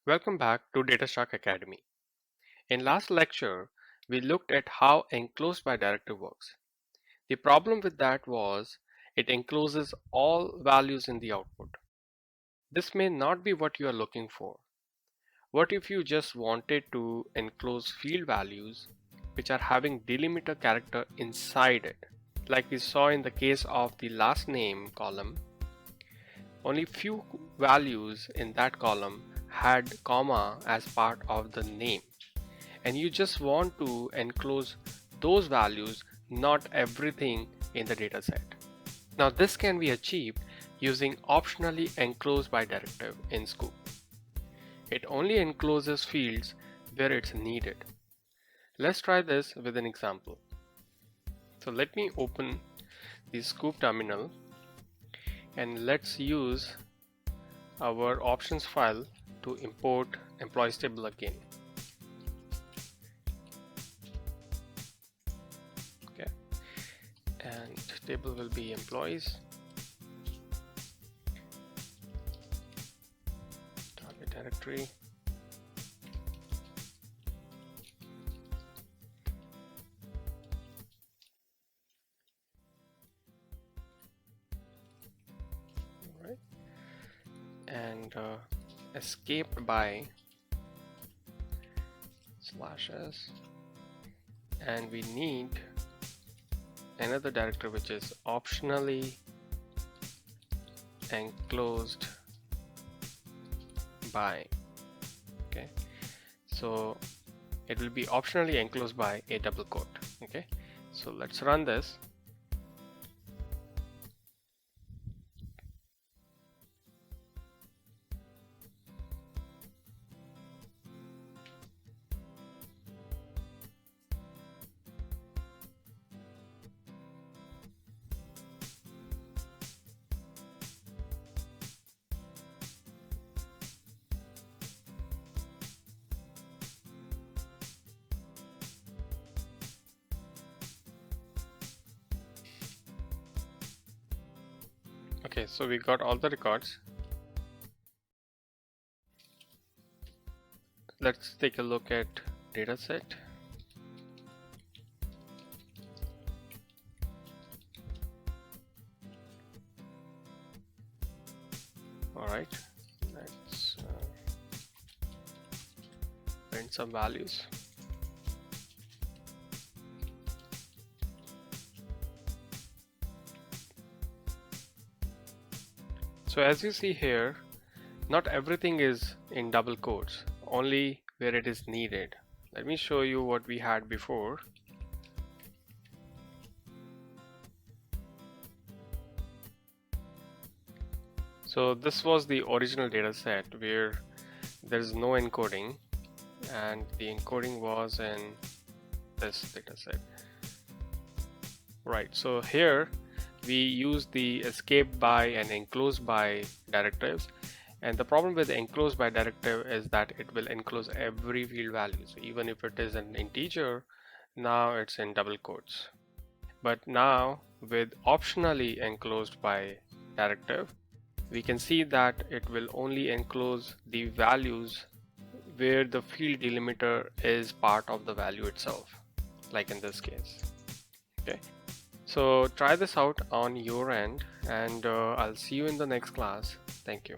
Welcome back to DataShark Academy. In last lecture, we looked at how enclosed by directive works. The problem with that was it encloses all values in the output. This may not be what you are looking for. What if you just wanted to enclose field values which are having delimiter character inside it? Like we saw in the case of the last name column, only few values in that column had comma as part of the name, and you just want to enclose those values, not everything in the dataset. Now this can be achieved using optionally enclose by directive in Sqoop. It only encloses fields where it's needed. Let's try this with an example. So let me open the Sqoop terminal and let's use our options file to import employees table again. Okay, and table will be employees, target directory, all right, and escaped by /s, and we need another directory which is optionally enclosed by. Okay, so it will be optionally enclosed by a double quote. Okay, so let's run this. Okay, so we got all the records. Let's take a look at dataset. All right, let's print some values. So as you see here, not everything is in double quotes, only where it is needed. Let me show you what we had before. So this was the original data set where there's no encoding, and the encoding was in this data set. Right, so here we use the escape by and enclose by directives, and the problem with the enclose by directive is that it will enclose every field value. So even if it is an integer, now it's in double quotes. But now with optionally enclosed by directive, we can see that it will only enclose the values where the field delimiter is part of the value itself, like in this case. Okay, so try this out on your end, and I'll see you in the next class. Thank you.